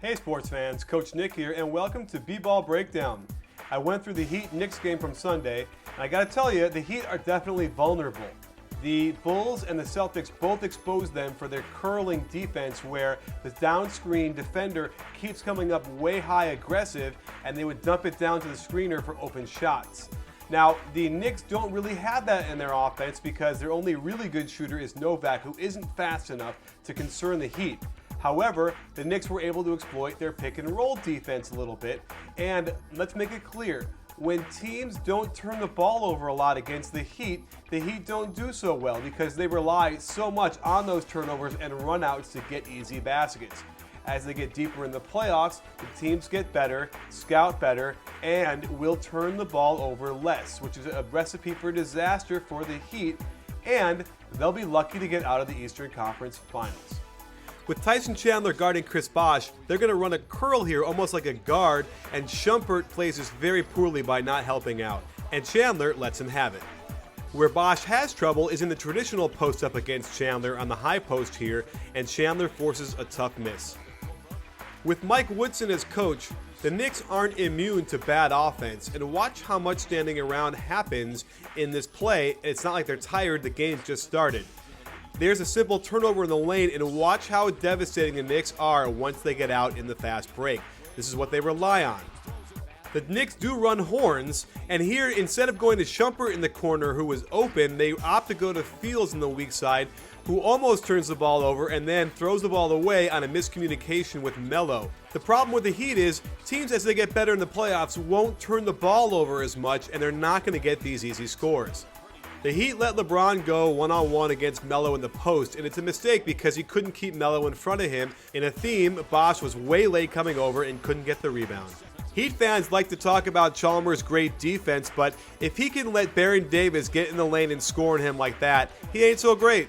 Hey sports fans, Coach Nick here, and welcome to B-Ball Breakdown. I went through the Heat-Knicks game from Sunday, and I gotta tell you, the Heat are definitely vulnerable. The Bulls and the Celtics both exposed them for their curling defense, where the down-screen defender keeps coming up way high aggressive, and they would dump it down to the screener for open shots. Now, the Knicks don't really have that in their offense because their only really good shooter is Novak, who isn't fast enough to concern the Heat. However, the Knicks were able to exploit their pick and roll defense a little bit, and let's make it clear, when teams don't turn the ball over a lot against the Heat don't do so well because they rely so much on those turnovers and runouts to get easy baskets. As they get deeper in the playoffs, the teams get better, scout better, and will turn the ball over less, which is a recipe for disaster for the Heat, and they'll be lucky to get out of the Eastern Conference Finals. With Tyson Chandler guarding Chris Bosh, they're going to run a curl here almost like a guard, and Shumpert plays this very poorly by not helping out, and Chandler lets him have it. Where Bosh has trouble is in the traditional post-up against Chandler on the high post here, and Chandler forces a tough miss. With Mike Woodson as coach, the Knicks aren't immune to bad offense, and watch how much standing around happens in this play. It's not like they're tired, the game's just started. There's a simple turnover in the lane, and watch how devastating the Knicks are once they get out in the fast break. This is what they rely on. The Knicks do run horns, and here, instead of going to Shumpert in the corner who was open, they opt to go to Fields in the weak side, who almost turns the ball over and then throws the ball away on a miscommunication with Melo. The problem with the Heat is, teams as they get better in the playoffs won't turn the ball over as much, and they're not going to get these easy scores. The Heat let LeBron go one-on-one against Melo in the post, and it's a mistake because he couldn't keep Melo in front of him. In a theme, Bosh was way late coming over and couldn't get the rebound. Heat fans like to talk about Chalmers' great defense, but if he can let Baron Davis get in the lane and score on him like that, he ain't so great.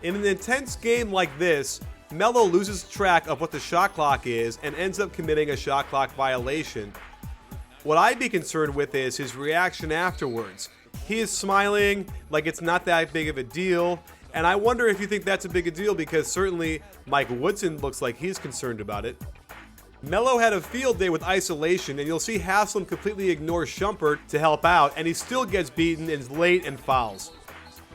In an intense game like this, Melo loses track of what the shot clock is and ends up committing a shot clock violation. What I'd be concerned with is his reaction afterwards. He is smiling like it's not that big of a deal, and I wonder if you think that's a big a deal because certainly Mike Woodson looks like he's concerned about it. Melo had a field day with isolation, and you'll see Haslam completely ignore Shumpert to help out, and he still gets beaten and is late and fouls.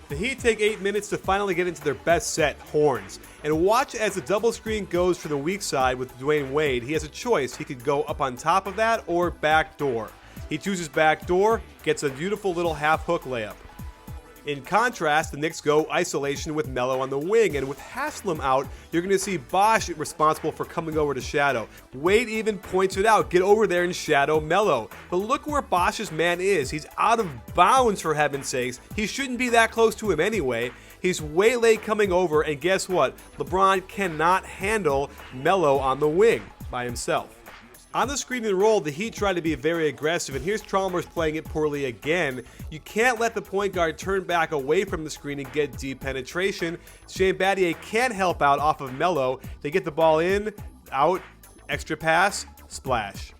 The Heat take 8 minutes to finally get into their best set, horns, and watch as the double screen goes for the weak side with Dwayne Wade. He has a choice. He could go up on top of that or back door. He chooses back door, gets a beautiful little half hook layup. In contrast, the Knicks go isolation with Melo on the wing, and with Haslam out, you're going to see Bosh responsible for coming over to shadow. Wade even points it out, get over there and shadow Melo. But look where Bosh's man is. He's out of bounds, for heaven's sakes. He shouldn't be that close to him anyway. He's way late coming over, and guess what? LeBron cannot handle Melo on the wing by himself. On the screen and roll, the Heat try to be very aggressive, and here's Chalmers playing it poorly again. You can't let the point guard turn back away from the screen and get deep penetration. Shane Battier can't help out off of Melo. They get the ball in, out, extra pass, splash.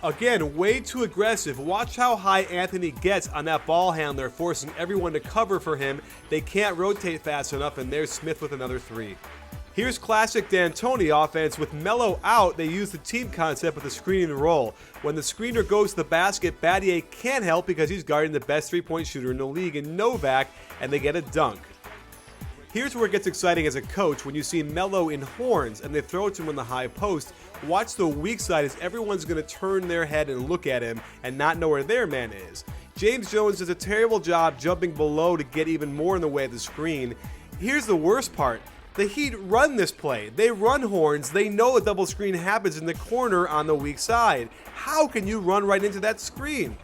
Again, way too aggressive. Watch how high Anthony gets on that ball handler, forcing everyone to cover for him. They can't rotate fast enough, and there's Smith with another three. Here's classic D'Antoni offense. With Melo out, they use the team concept with the screen and roll. When the screener goes to the basket, Battier can't help because he's guarding the best three-point shooter in the league in Novak, and they get a dunk. Here's where it gets exciting as a coach when you see Melo in horns and they throw it to him on the high post. Watch the weak side as everyone's going to turn their head and look at him and not know where their man is. James Jones does a terrible job jumping below to get even more in the way of the screen. Here's the worst part. The Heat run this play. They run horns. They know a double screen happens in the corner on the weak side. How can you run right into that screen?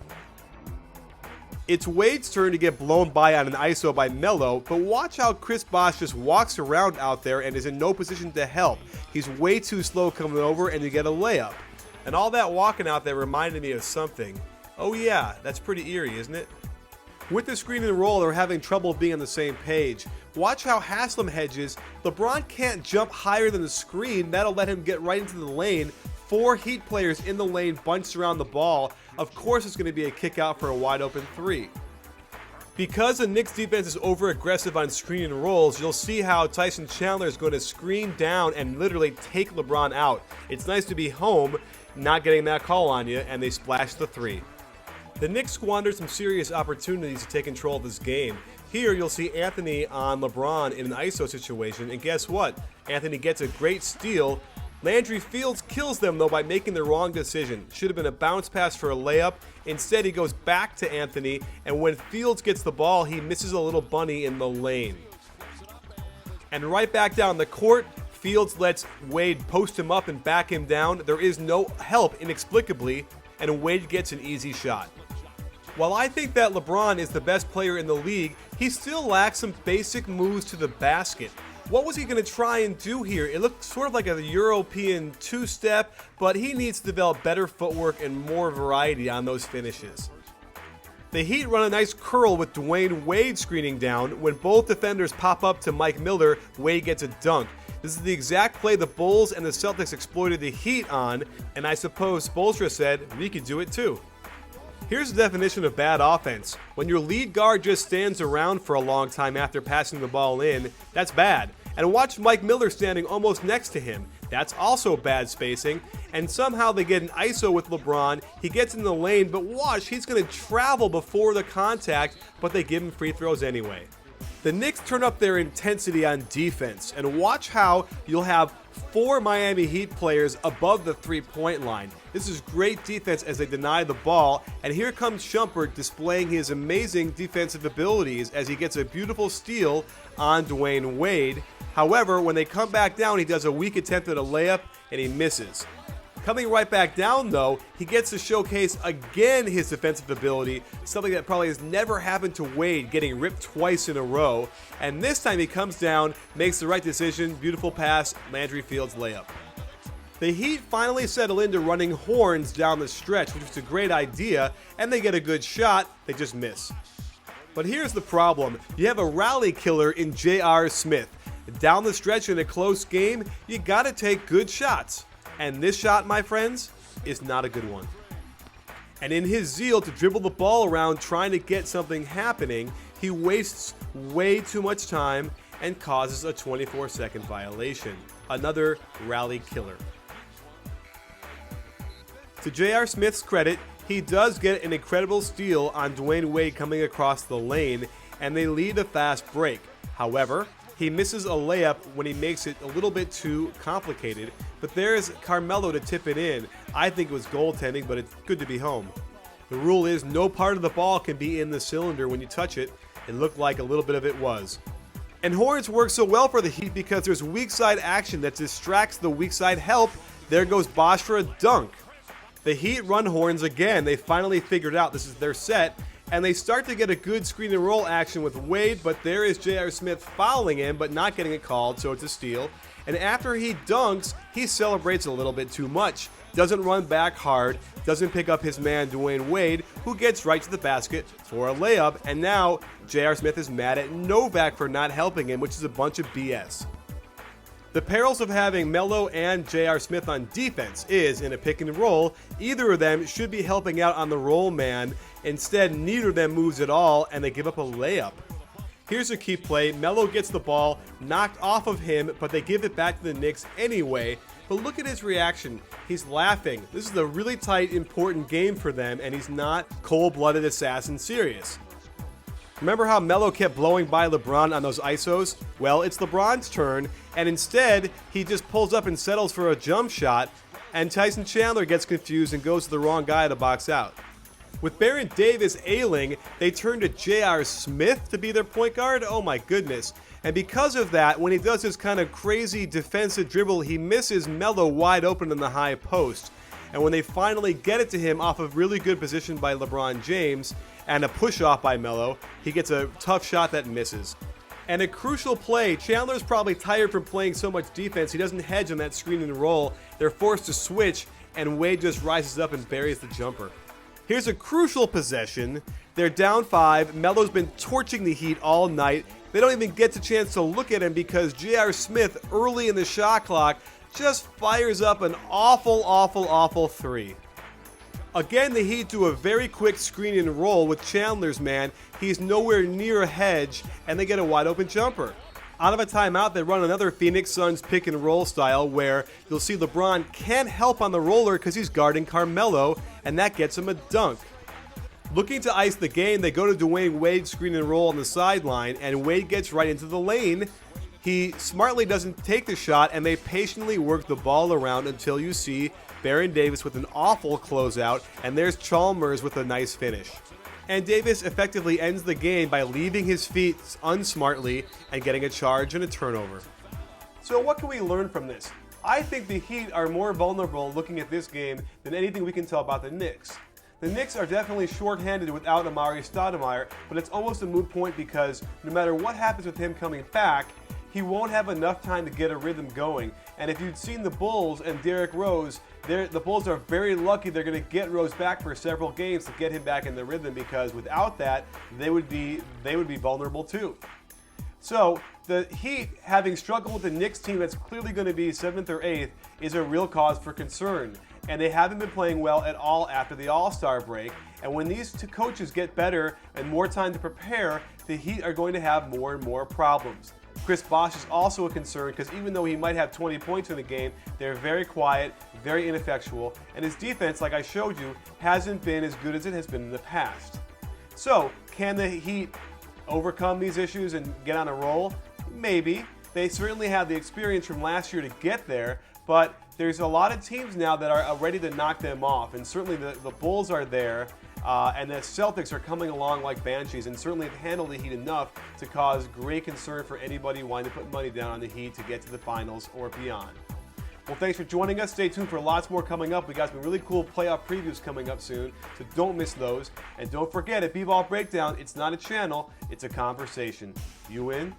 It's Wade's turn to get blown by on an ISO by Melo, but watch how Chris Bosh just walks around out there and is in no position to help. He's way too slow coming over, and you get a layup. And all that walking out there reminded me of something. Oh yeah, that's pretty eerie, isn't it? With the screen and roll, they're having trouble being on the same page. Watch how Haslam hedges. LeBron can't jump higher than the screen. That'll let him get right into the lane. 4 Heat players in the lane bunched around the ball. Of course it's going to be a kick out for a wide open 3. Because the Knicks defense is over-aggressive on screen and rolls, you'll see how Tyson Chandler is going to screen down and literally take LeBron out. It's nice to be home, not getting that call on you, and they splash the three. The Knicks squandered some serious opportunities to take control of this game. Here you'll see Anthony on LeBron in an ISO situation, and guess what? Anthony gets a great steal. Landry Fields kills them though by making the wrong decision. Should have been a bounce pass for a layup. Instead he goes back to Anthony, and when Fields gets the ball, he misses a little bunny in the lane. And right back down the court, Fields lets Wade post him up and back him down. There is no help inexplicably, and Wade gets an easy shot. While I think that LeBron is the best player in the league, he still lacks some basic moves to the basket. What was he going to try and do here? It looked sort of like a European two-step, but he needs to develop better footwork and more variety on those finishes. The Heat run a nice curl with Dwayne Wade screening down. When both defenders pop up to Mike Miller, Wade gets a dunk. This is the exact play the Bulls and the Celtics exploited the Heat on, and I suppose Spoelstra said, we could do it too. Here's the definition of bad offense. When your lead guard just stands around for a long time after passing the ball in, that's bad. And watch Mike Miller standing almost next to him. That's also bad spacing. And somehow they get an ISO with LeBron. He gets in the lane, but watch, he's going to travel before the contact, but they give him free throws anyway. The Knicks turn up their intensity on defense, and watch how you'll have 4 Miami Heat players above the three-point line. This is great defense as they deny the ball, and here comes Shumpert displaying his amazing defensive abilities as he gets a beautiful steal on Dwayne Wade. However, when they come back down, he does a weak attempt at a layup, and he misses. Coming right back down, though, he gets to showcase again his defensive ability, something that probably has never happened to Wade, getting ripped twice in a row. And this time he comes down, makes the right decision, beautiful pass, Landry Fields layup. The Heat finally settle into running horns down the stretch, which is a great idea, and they get a good shot, they just miss. But here's the problem. You have a rally killer in J.R. Smith. Down the stretch in a close game, you gotta take good shots. And this shot, my friends, is not a good one. And in his zeal to dribble the ball around trying to get something happening, he wastes way too much time and causes a 24-second violation. Another rally killer. To J.R. Smith's credit, he does get an incredible steal on Dwayne Wade coming across the lane, and they lead a fast break. However, he misses a layup when he makes it a little bit too complicated, but there's Carmelo to tip it in. I think it was goaltending, but it's good to be home. The rule is no part of the ball can be in the cylinder when you touch it. It looked like a little bit of it was. And horns work so well for the Heat because there's weak side action that distracts the weak side help. There goes Bosch for a dunk. The Heat run horns again. They finally figured out this is their set, and they start to get a good screen and roll action with Wade, but there is J.R. Smith fouling him, but not getting it called, so it's a steal. And after he dunks, he celebrates a little bit too much. Doesn't run back hard, doesn't pick up his man Dwayne Wade, who gets right to the basket for a layup, and now J.R. Smith is mad at Novak for not helping him, which is a bunch of BS. The perils of having Melo and J.R. Smith on defense is, in a pick and roll, either of them should be helping out on the roll man. Instead, neither of them moves at all, and they give up a layup. Here's a key play. Melo gets the ball knocked off of him, but they give it back to the Knicks anyway. But look at his reaction. He's laughing. This is a really tight, important game for them, and he's not cold-blooded assassin serious. Remember how Melo kept blowing by LeBron on those ISOs? Well, it's LeBron's turn, and instead, he just pulls up and settles for a jump shot, and Tyson Chandler gets confused and goes to the wrong guy to box out. With Baron Davis ailing, they turn to J.R. Smith to be their point guard? Oh my goodness. And because of that, when he does his kind of crazy defensive dribble, he misses Melo wide open in the high post. And when they finally get it to him off of really good position by LeBron James and a push-off by Melo, he gets a tough shot that misses. And a crucial play, Chandler's probably tired from playing so much defense, he doesn't hedge on that screen and roll. They're forced to switch, and Wade just rises up and buries the jumper. Here's a crucial possession. They're down 5. Melo's been torching the Heat all night. They don't even get the chance to look at him because J.R. Smith, early in the shot clock, just fires up an awful three. Again, the Heat do a very quick screen and roll with Chandler's man. He's nowhere near a hedge, and they get a wide open jumper. Out of a timeout, they run another Phoenix Suns pick and roll style where you'll see LeBron can't help on the roller because he's guarding Carmelo, and that gets him a dunk. Looking to ice the game, they go to Dwayne Wade's screen and roll on the sideline, and Wade gets right into the lane. He smartly doesn't take the shot, and they patiently work the ball around until you see Baron Davis with an awful closeout, and there's Chalmers with a nice finish. And Davis effectively ends the game by leaving his feet unsmartly and getting a charge and a turnover. So what can we learn from this? I think the Heat are more vulnerable looking at this game than anything we can tell about the Knicks. The Knicks are definitely shorthanded without Amari Stoudemire, but it's almost a moot point because no matter what happens with him coming back, he won't have enough time to get a rhythm going. And if you'd seen the Bulls and Derrick Rose, the Bulls are very lucky they're going to get Rose back for several games to get him back in the rhythm, because without that, they would be vulnerable too. So the Heat, having struggled with the Knicks team that's clearly going to be 7th or 8th, is a real cause for concern. And they haven't been playing well at all after the All-Star break. And when these two coaches get better and more time to prepare, the Heat are going to have more and more problems. Chris Bosh is also a concern because even though he might have 20 points in the game, they're very quiet, very ineffectual, and his defense, like I showed you, hasn't been as good as it has been in the past. So, can the Heat overcome these issues and get on a roll? Maybe. They certainly have the experience from last year to get there, but there's a lot of teams now that are ready to knock them off, and certainly the Bulls are there. And the Celtics are coming along like banshees, and certainly have handled the Heat enough to cause great concern for anybody wanting to put money down on the Heat to get to the finals or beyond. Well, thanks for joining us. Stay tuned for lots more coming up. We got some really cool playoff previews coming up soon, so don't miss those. And don't forget, at B-Ball Breakdown, it's not a channel, it's a conversation. You in?